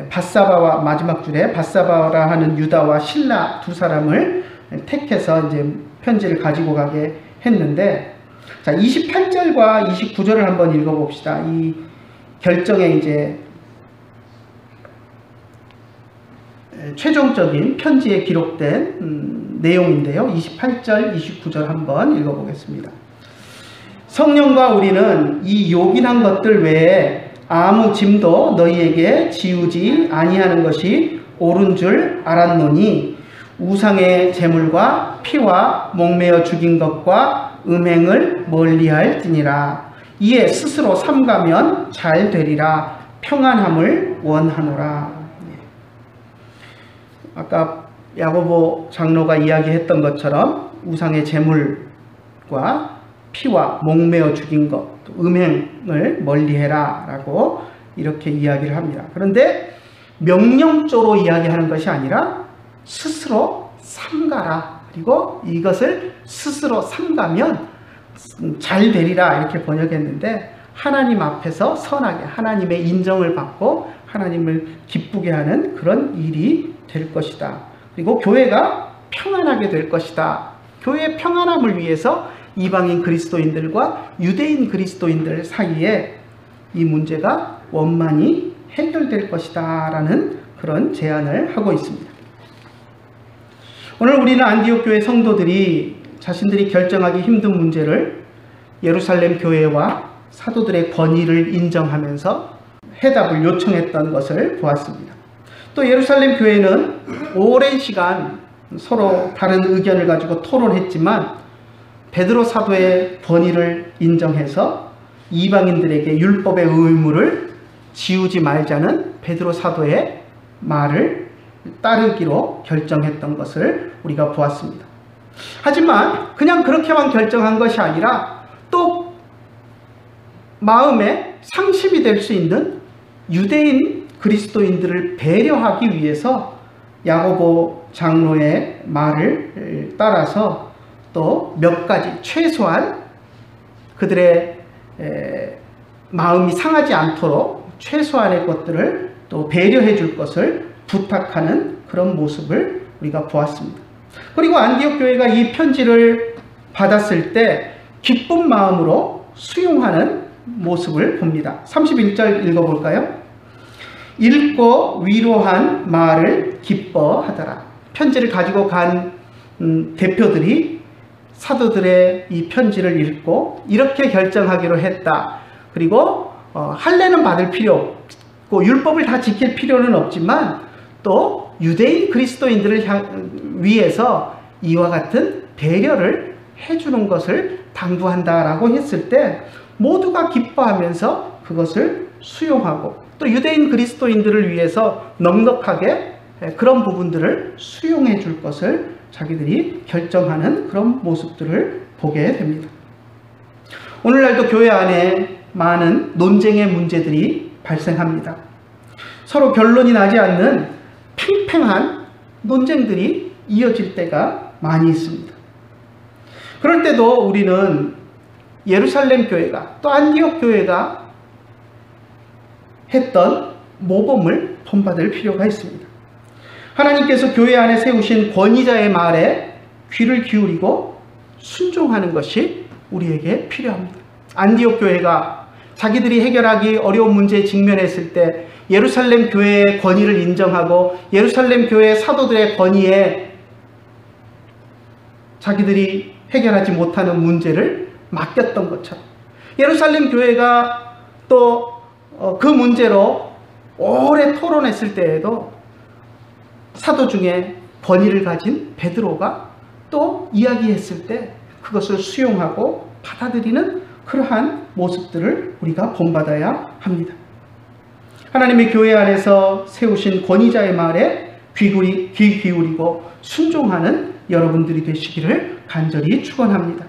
바사바와, 마지막 줄에 바사바라 하는 유다와 실라 두 사람을 택해서 이제 편지를 가지고 가게 했는데, 자, 28절과 29절을 한번 읽어봅시다. 이 결정에 이제 최종적인 편지에 기록된 내용인데요. 28절, 29절 한번 읽어보겠습니다. 성령과 우리는 이 요긴한 것들 외에 아무 짐도 너희에게 지우지 아니하는 것이 옳은 줄 알았노니, 우상의 제물과 피와 목매어 죽인 것과 음행을 멀리할지니라. 이에 스스로 삼가면 잘 되리라. 평안함을 원하노라. 아까 야고보 장로가 이야기했던 것처럼 우상의 제물과 피와 목매어 죽인 것, 음행을 멀리해라 라고 이렇게 이야기를 합니다. 그런데 명령조로 이야기하는 것이 아니라 스스로 삼가라, 그리고 이것을 스스로 삼가면 잘 되리라 이렇게 번역했는데, 하나님 앞에서 선하게 하나님의 인정을 받고 하나님을 기쁘게 하는 그런 일이 될 것이다. 그리고 교회가 평안하게 될 것이다. 교회의 평안함을 위해서 이방인 그리스도인들과 유대인 그리스도인들 사이에 이 문제가 원만히 해결될 것이다 라는 그런 제안을 하고 있습니다. 오늘 우리는 안디옥 교회 성도들이 자신들이 결정하기 힘든 문제를 예루살렘 교회와 사도들의 권위를 인정하면서 해답을 요청했던 것을 보았습니다. 또 예루살렘 교회는 오랜 시간 서로 다른 의견을 가지고 토론했지만 베드로 사도의 권위를 인정해서 이방인들에게 율법의 의무를 지우지 말자는 베드로 사도의 말을 따르기로 결정했던 것을 우리가 보았습니다. 하지만 그냥 그렇게만 결정한 것이 아니라 또 마음에 상심이 될 수 있는 유대인 그리스도인들을 배려하기 위해서 야고보 장로의 말을 따라서 또 몇 가지 최소한 그들의 마음이 상하지 않도록 최소한의 것들을 또 배려해 줄 것을 부탁하는 그런 모습을 우리가 보았습니다. 그리고 안디옥 교회가 이 편지를 받았을 때 기쁜 마음으로 수용하는 모습을 봅니다. 31절 읽어볼까요? 읽고 위로한 말을 기뻐하더라. 편지를 가지고 간 대표들이 사도들의 이 편지를 읽고 이렇게 결정하기로 했다. 그리고 할례는 받을 필요 없고 율법을 다 지킬 필요는 없지만 또 유대인 그리스도인들을 위해서 이와 같은 배려를 해주는 것을 당부한다라고 했을 때 모두가 기뻐하면서 그것을 수용하고 또 유대인 그리스도인들을 위해서 넉넉하게 그런 부분들을 수용해 줄 것을 자기들이 결정하는 그런 모습들을 보게 됩니다. 오늘날도 교회 안에 많은 논쟁의 문제들이 발생합니다. 서로 결론이 나지 않는 팽팽한 논쟁들이 이어질 때가 많이 있습니다. 그럴 때도 우리는 예루살렘 교회가 또 안디옥 교회가 했던 모범을 본받을 필요가 있습니다. 하나님께서 교회 안에 세우신 권위자의 말에 귀를 기울이고 순종하는 것이 우리에게 필요합니다. 안디옥 교회가 자기들이 해결하기 어려운 문제에 직면했을 때 예루살렘 교회의 권위를 인정하고 예루살렘 교회의 사도들의 권위에 자기들이 해결하지 못하는 문제를 맡겼던 것처럼 예루살렘 교회가 또 그 문제로 오래 토론했을 때에도 사도 중에 권위를 가진 베드로가 또 이야기했을 때 그것을 수용하고 받아들이는 그러한 모습들을 우리가 본받아야 합니다. 하나님의 교회 안에서 세우신 권위자의 말에 귀 기울이고 순종하는 여러분들이 되시기를 간절히 축원합니다.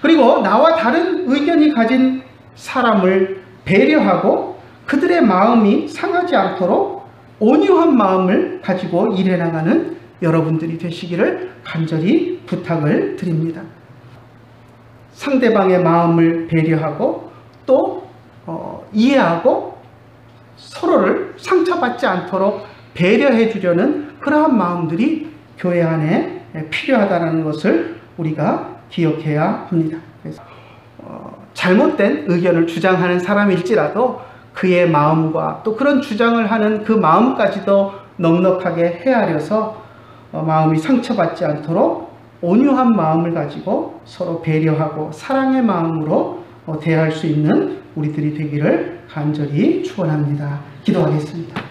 그리고 나와 다른 의견이 가진 사람을 배려하고 그들의 마음이 상하지 않도록 온유한 마음을 가지고 일해 나가는 여러분들이 되시기를 간절히 부탁을 드립니다. 상대방의 마음을 배려하고 또 이해하고 서로를 상처받지 않도록 배려해 주려는 그러한 마음들이 교회 안에 필요하다는 것을 우리가 기억해야 합니다. 그래서 잘못된 의견을 주장하는 사람일지라도 그의 마음과 또 그런 주장을 하는 그 마음까지도 넉넉하게 헤아려서 마음이 상처받지 않도록 온유한 마음을 가지고 서로 배려하고 사랑의 마음으로 대할 수 있는 우리들이 되기를 간절히 축원합니다. 기도하겠습니다.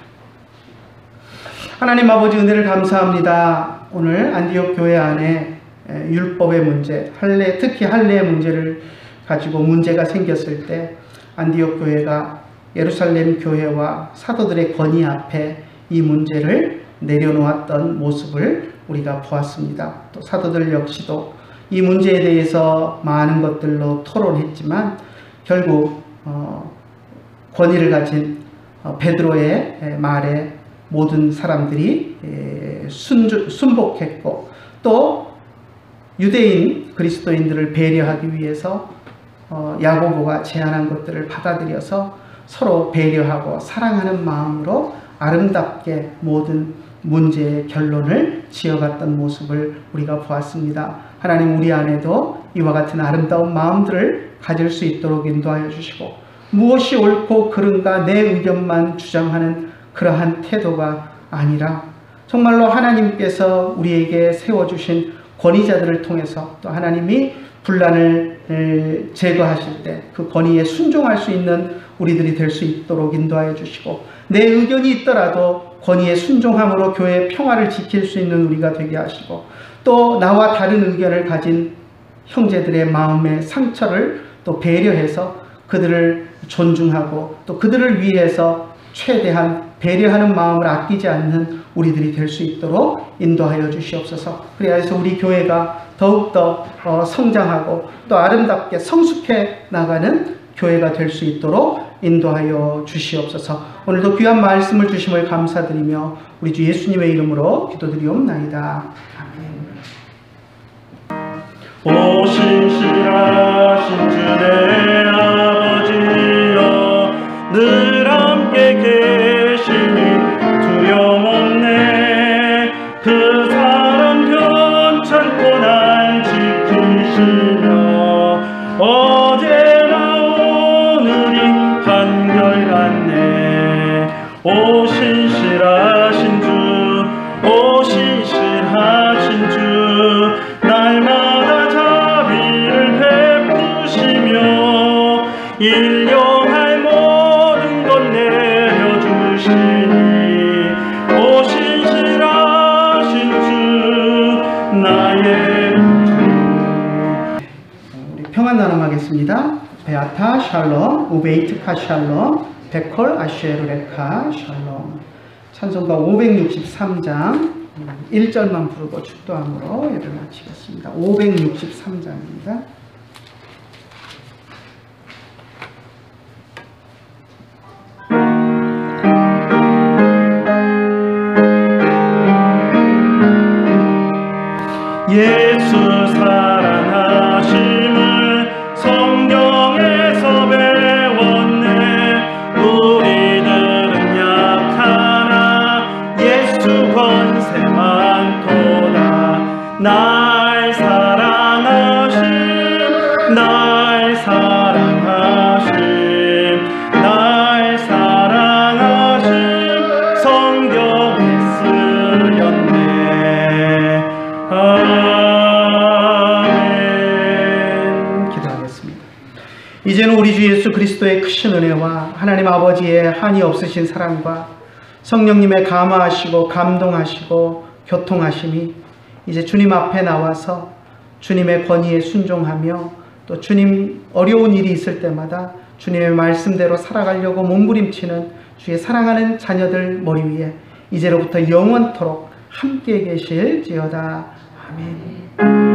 하나님 아버지 은혜를 감사합니다. 오늘 안디옥 교회 안에 율법의 문제, 특히 할례의 문제를 가지고 문제가 생겼을 때 안디옥 교회가 예루살렘 교회와 사도들의 권위 앞에 이 문제를 내려놓았던 모습을 우리가 보았습니다. 또 사도들 역시도 이 문제에 대해서 많은 것들로 토론했지만 결국 권위를 가진 베드로의 말에 모든 사람들이 순복했고 또 유대인 그리스도인들을 배려하기 위해서 야고보가 제안한 것들을 받아들여서 서로 배려하고 사랑하는 마음으로 아름답게 모든 문제의 결론을 지어갔던 모습을 우리가 보았습니다. 하나님, 우리 안에도 이와 같은 아름다운 마음들을 가질 수 있도록 인도하여 주시고, 무엇이 옳고 그른가 내 의견만 주장하는 그러한 태도가 아니라 정말로 하나님께서 우리에게 세워주신 권위자들을 통해서 또 하나님이 분란을 제거하실 때 그 권위에 순종할 수 있는 우리들이 될 수 있도록 인도하여 주시고, 내 의견이 있더라도 권위에 순종함으로 교회의 평화를 지킬 수 있는 우리가 되게 하시고, 또 나와 다른 의견을 가진 형제들의 마음의 상처를 또 배려해서 그들을 존중하고 또 그들을 위해서 최대한 배려하는 마음을 아끼지 않는 우리들이 될 수 있도록 인도하여 주시옵소서. 그래서 우리 교회가 더욱더 성장하고 또 아름답게 성숙해 나가는 교회가 될 수 있도록 인도하여 주시옵소서. 오늘도 귀한 말씀을 주심을 감사드리며 우리 주 예수님의 이름으로 기도드리옵나이다. 아멘. 오 신실하신 주 내 아버지여, 늘 함께 계시니 두려움없네. 그 사랑 편찮고 날 지키시며 어제나 오늘이 한결같네. 오 신실하신 주, 오 신실하신 주, 날마다 자비를 베푸시며 일용할 모든 것 내려주시니 오 신실하신 주, 나의 주. 우리 평안 나눔하겠습니다. 베아타 샬롬, 우베이트카 샬롬, 베콜 아쉐르레카 샬롬. 찬송가 563장 1절만 부르고 축도함으로 예배를 마치겠습니다. 563장입니다. 예수 사랑하심을 성경에서 배웠네. 우리들은 약하나 예수 권세 많도다. 날 사랑하심, 날 사랑하심, 날 사랑하심, 성경에 쓰였네. 아멘. 기도하겠습니다. 이제는 우리 주 예수 그리스도의 크신 은혜와 하나님 아버지의 한이 없으신 사랑과 성령님의 감화하시고 감동하시고 교통하심이 이제 주님 앞에 나와서 주님의 권위에 순종하며 또 주님 어려운 일이 있을 때마다 주님의 말씀대로 살아가려고 몸부림치는 주의 사랑하는 자녀들 머리 위에 이제로부터 영원토록 함께 계실지어다. 아멘.